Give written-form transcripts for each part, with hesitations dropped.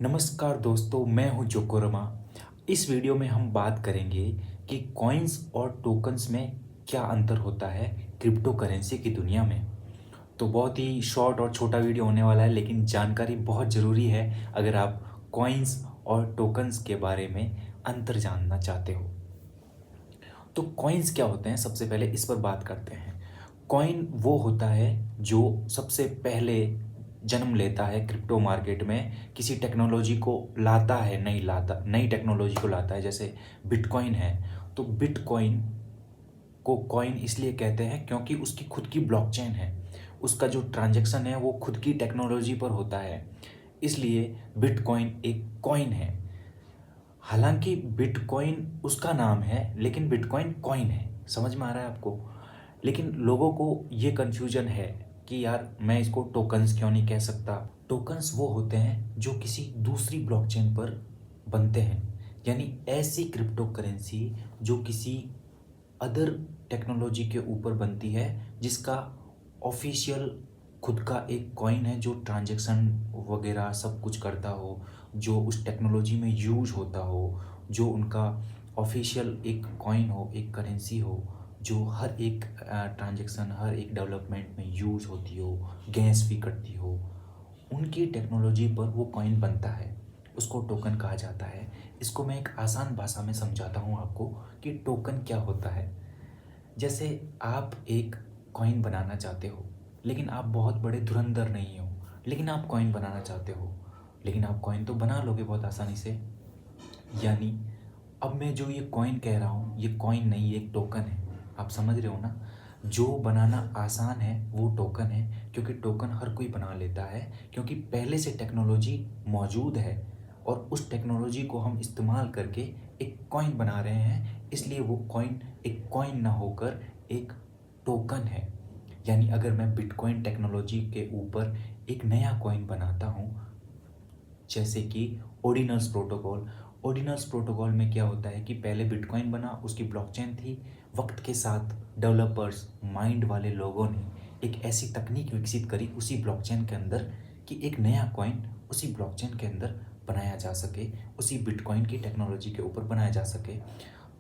नमस्कार दोस्तों, मैं हूं जोकोरमा। इस वीडियो में हम बात करेंगे कि कॉइन्स और टोकन्स में क्या अंतर होता है क्रिप्टो करेंसी की दुनिया में। तो बहुत ही शॉर्ट और छोटा वीडियो होने वाला है, लेकिन जानकारी बहुत ज़रूरी है अगर आप कॉइन्स और टोकन्स के बारे में अंतर जानना चाहते हो। तो कॉइन्स क्या होते हैं, सबसे पहले इस पर बात करते हैं। कॉइन वो होता है जो सबसे पहले जन्म लेता है क्रिप्टो मार्केट में, किसी टेक्नोलॉजी को लाता है, नई टेक्नोलॉजी को लाता है। जैसे बिटकॉइन है, तो बिटकॉइन को कॉइन इसलिए कहते हैं क्योंकि उसकी खुद की ब्लॉकचेन है। उसका जो ट्रांजैक्शन है वो खुद की टेक्नोलॉजी पर होता है, इसलिए बिटकॉइन एक कॉइन है। हालांकि बिटकॉइन उसका नाम है, लेकिन बिटकॉइन कॉइन है। समझ में आ रहा है आपको? लेकिन लोगों को ये कन्फ्यूजन है कि यार मैं इसको टोकन्स क्यों नहीं कह सकता। टोकन्स वो होते हैं जो किसी दूसरी ब्लॉकचेन पर बनते हैं, यानी ऐसी क्रिप्टो करेंसी जो किसी अदर टेक्नोलॉजी के ऊपर बनती है, जिसका ऑफिशियल खुद का एक कॉइन है जो ट्रांजैक्शन वगैरह सब कुछ करता हो, जो उस टेक्नोलॉजी में यूज होता हो, जो उनका ऑफिशियल एक कॉइन हो, एक करेंसी हो, जो हर एक ट्रांजैक्शन, हर एक डेवलपमेंट में यूज होती हो, गैस भी करती हो। उनकी टेक्नोलॉजी पर वो कॉइन बनता है, उसको टोकन कहा जाता है। इसको मैं एक आसान भाषा में समझाता हूँ आपको कि टोकन क्या होता है। जैसे आप एक कॉइन बनाना चाहते हो, लेकिन आप बहुत बड़े धुरंधर नहीं हो, लेकिन आप कॉइन बनाना चाहते हो, लेकिन आप कॉइन तो बना लोगे बहुत आसानी से। यानी अब मैं जो ये कॉइन कह रहा हूँ, ये कॉइन नहीं, ये एक टोकन है। आप समझ रहे हो ना? जो बनाना आसान है वो टोकन है, क्योंकि टोकन हर कोई बना लेता है, क्योंकि पहले से टेक्नोलॉजी मौजूद है और उस टेक्नोलॉजी को हम इस्तेमाल करके एक कॉइन बना रहे हैं, इसलिए वो कॉइन एक कॉइन ना होकर एक टोकन है। यानी अगर मैं बिटकॉइन टेक्नोलॉजी के ऊपर एक नया कॉइन बनाता हूँ, जैसे कि ओडिनल्स प्रोटोकॉल। ओडिनल्स प्रोटोकॉल में क्या होता है कि पहले बिटकॉइन बना, उसकी ब्लॉकचेन थी। वक्त के साथ डेवलपर्स, माइंड वाले लोगों ने एक ऐसी तकनीक विकसित करी उसी ब्लॉकचेन के अंदर कि एक नया कॉइन उसी ब्लॉकचेन के अंदर बनाया जा सके, उसी बिटकॉइन की टेक्नोलॉजी के ऊपर बनाया जा सके।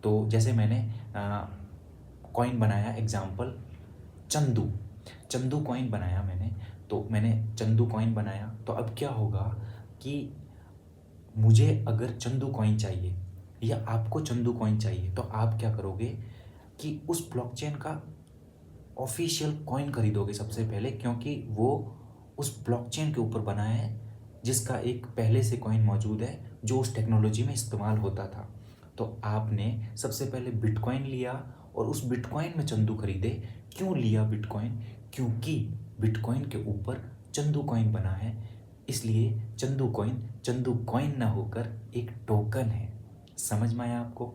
तो जैसे मैंने कॉइन बनाया, एग्जाम्पल चंदू। चंदू कॉइन बनाया मैंने, तो मैंने चंदू कॉइन बनाया, तो अब क्या होगा कि मुझे अगर चंदू कॉइन चाहिए या आपको चंदू कॉइन चाहिए, तो आप क्या करोगे कि उस ब्लॉकचेन का ऑफिशियल कॉइन खरीदोगे सबसे पहले, क्योंकि वो उस ब्लॉकचेन के ऊपर बना है, जिसका एक पहले से कॉइन मौजूद है जो उस टेक्नोलॉजी में इस्तेमाल होता था। तो आपने सबसे पहले बिटकॉइन लिया और उस बिटकॉइन में चंदू खरीदे। क्यों लिया बिटकॉइन? क्योंकि बिटकॉइन के ऊपर चंदू कॉइन बना है, इसलिए चंदू कॉइन ना होकर एक टोकन है। समझ में आया आपको?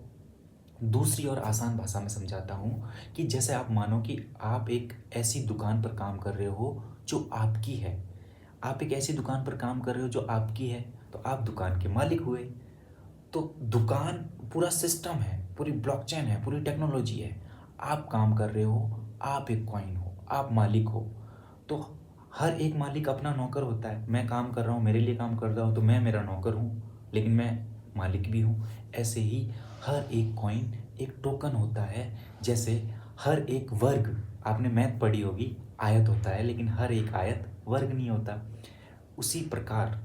दूसरी और आसान भाषा में समझाता हूँ कि जैसे आप मानो कि आप एक ऐसी दुकान पर काम कर रहे हो जो आपकी है। आप एक ऐसी दुकान पर काम कर रहे हो जो आपकी है, तो आप दुकान के मालिक हुए। तो दुकान पूरा सिस्टम है, पूरी ब्लॉकचेन है, पूरी टेक्नोलॉजी है। आप काम कर रहे हो, आप एक कॉइन हो, आप मालिक हो। तो हर एक मालिक अपना नौकर होता है। मैं काम कर रहा हूँ, मेरे लिए काम कर रहा हूँ, तो मैं मेरा नौकर हूँ, लेकिन मैं मालिक भी हूँ। ऐसे ही हर एक कॉइन एक टोकन होता है। जैसे हर एक वर्ग, आपने मैथ पढ़ी होगी, आयत होता है, लेकिन हर एक आयत वर्ग नहीं होता। उसी प्रकार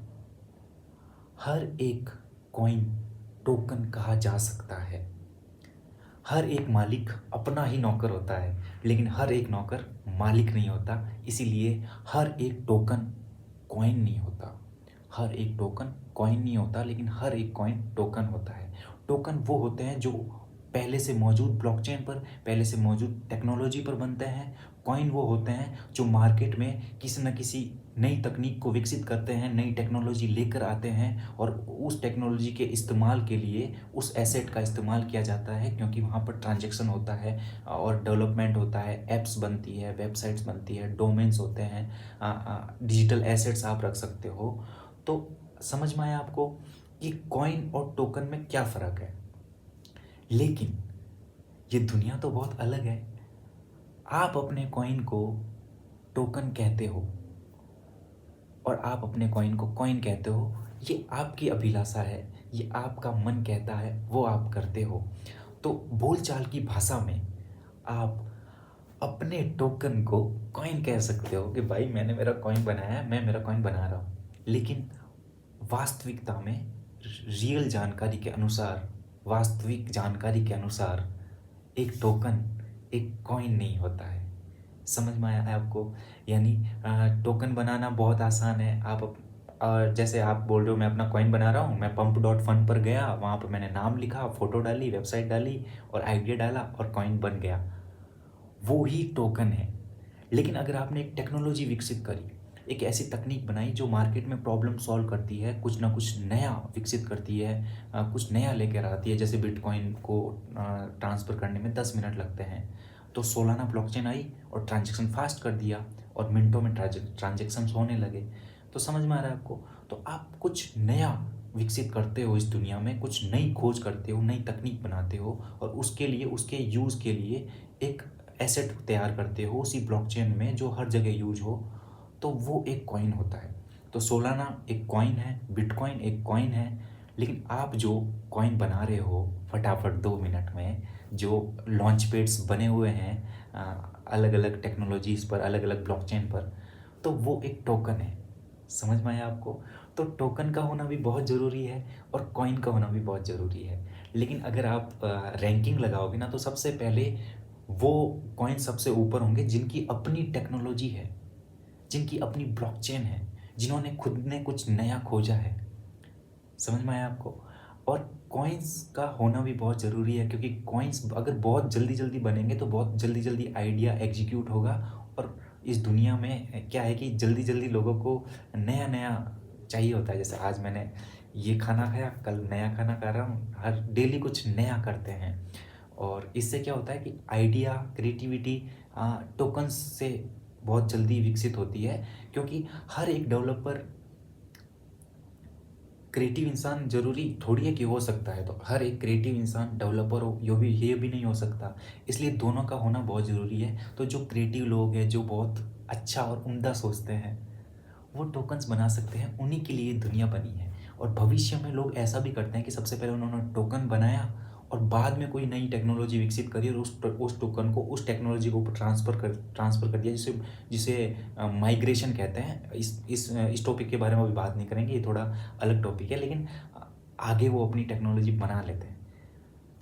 हर एक कॉइन टोकन कहा जा सकता है। हर एक मालिक अपना ही नौकर होता है, लेकिन हर एक नौकर मालिक नहीं होता, इसीलिए हर एक टोकन कॉइन नहीं होता। हर एक टोकन कॉइन नहीं होता, लेकिन हर एक कॉइन टोकन होता है। टोकन वो होते हैं जो पहले से मौजूद ब्लॉकचेन पर, पहले से मौजूद टेक्नोलॉजी पर बनते हैं। कॉइन वो होते हैं जो मार्केट में किसी न किसी नई तकनीक को विकसित करते हैं, नई टेक्नोलॉजी लेकर आते हैं, और उस टेक्नोलॉजी के इस्तेमाल के लिए उस एसेट का इस्तेमाल किया जाता है, क्योंकि वहाँ पर ट्रांजैक्शन होता है और डेवलपमेंट होता है, ऐप्स बनती है, वेबसाइट्स बनती है, डोमेन्स होते हैं, डिजिटल एसेट्स आप रख सकते हो। तो समझ में आया आपको कि कॉइन और टोकन में क्या फ़र्क है? लेकिन ये दुनिया तो बहुत अलग है। आप अपने कॉइन को टोकन कहते हो और आप अपने कॉइन को कॉइन कहते हो, ये आपकी अभिलाषा है, ये आपका मन कहता है वो आप करते हो। तो बोलचाल की भाषा में आप अपने टोकन को कॉइन कह सकते हो कि भाई मैंने मेरा कॉइन बनाया है, मैं मेरा कॉइन बना रहा हूँ। लेकिन वास्तविकता में रियल जानकारी के अनुसार, वास्तविक जानकारी के अनुसार एक टोकन एक कॉइन नहीं होता है। समझ में आया है आपको? यानी टोकन बनाना बहुत आसान है। जैसे आप बोल रहे हो मैं अपना कॉइन बना रहा हूँ, मैं pump.fun पर गया, वहाँ पर मैंने नाम लिखा, फ़ोटो डाली, वेबसाइट डाली और आइडिया डाला और कॉइन बन गया। वो ही टोकन है। लेकिन अगर आपने एक टेक्नोलॉजी विकसित करी, एक ऐसी तकनीक बनाई जो मार्केट में प्रॉब्लम सॉल्व करती है, कुछ ना कुछ नया विकसित करती है, कुछ नया लेकर आती है, जैसे बिटकॉइन को ट्रांसफ़र करने में 10 मिनट लगते हैं, तो सोलाना ब्लॉकचेन आई और ट्रांजेक्शन फास्ट कर दिया और मिनटों में ट्रांजेक्शन्स होने लगे। तो समझ में आ रहा है आपको? तो आप कुछ नया विकसित करते हो इस दुनिया में, कुछ नई खोज करते हो, नई तकनीक बनाते हो और उसके लिए, उसके यूज़ के लिए एक एसेट तैयार करते हो उसी ब्लॉकचेन में जो हर जगह यूज हो, तो वो एक कॉइन होता है। तो सोलाना एक कॉइन है, बिटकॉइन एक कॉइन है। लेकिन आप जो कॉइन बना रहे हो फटाफट 2 मिनट में, जो लॉन्च पेड्स बने हुए हैं अलग अलग टेक्नोलॉजीज़ पर, अलग अलग ब्लॉकचेन पर, तो वो एक टोकन है। समझ में आया आपको? तो टोकन का होना भी बहुत ज़रूरी है और कॉइन का होना भी बहुत ज़रूरी है। लेकिन अगर आप रैंकिंग लगाओगे ना, तो सबसे पहले वो कॉइन सबसे ऊपर होंगे जिनकी अपनी टेक्नोलॉजी है, जिनकी अपनी ब्लॉकचेन है, जिन्होंने खुद ने कुछ नया खोजा है। समझ में आया आपको? और कॉइन्स का होना भी बहुत ज़रूरी है, क्योंकि कॉइन्स अगर बहुत जल्दी जल्दी बनेंगे तो बहुत जल्दी जल्दी आइडिया एग्जीक्यूट होगा। और इस दुनिया में क्या है कि जल्दी जल्दी लोगों को नया नया चाहिए होता है। जैसे आज मैंने ये खाना खाया, कल नया खाना खा रहा हूँ, हर डेली कुछ नया करते हैं। और इससे क्या होता है कि आइडिया, क्रिएटिविटी टोकन्स से बहुत जल्दी विकसित होती है, क्योंकि हर एक डेवलपर क्रिएटिव इंसान ज़रूरी थोड़ी है कि हो सकता है। तो हर एक क्रिएटिव इंसान डेवलपर हो, ये भी नहीं हो सकता। इसलिए दोनों का होना बहुत ज़रूरी है। तो जो क्रिएटिव लोग हैं, जो बहुत अच्छा और उम्दा सोचते हैं, वो टोकन्स बना सकते हैं। उन्हीं के लिए दुनिया बनी है। और भविष्य में लोग ऐसा भी करते हैं कि सबसे पहले उन्होंने टोकन बनाया और बाद में कोई नई टेक्नोलॉजी विकसित करी और उस टोकन को, उस टेक्नोलॉजी को ट्रांसफ़र कर दिया, जिसे जिसे माइग्रेशन कहते हैं। इस टॉपिक के बारे में अभी बात नहीं करेंगे, ये थोड़ा अलग टॉपिक है। लेकिन आगे वो अपनी टेक्नोलॉजी बना लेते हैं।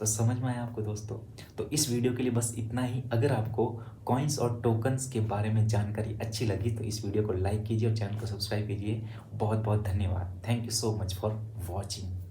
तो समझ में आया आपको दोस्तों? तो इस वीडियो के लिए बस इतना ही। अगर आपको कॉइन्स और टोकन्स के बारे में जानकारी अच्छी लगी तो इस वीडियो को लाइक कीजिए और चैनल को सब्सक्राइब कीजिए। बहुत बहुत धन्यवाद। Thank you so much for watching.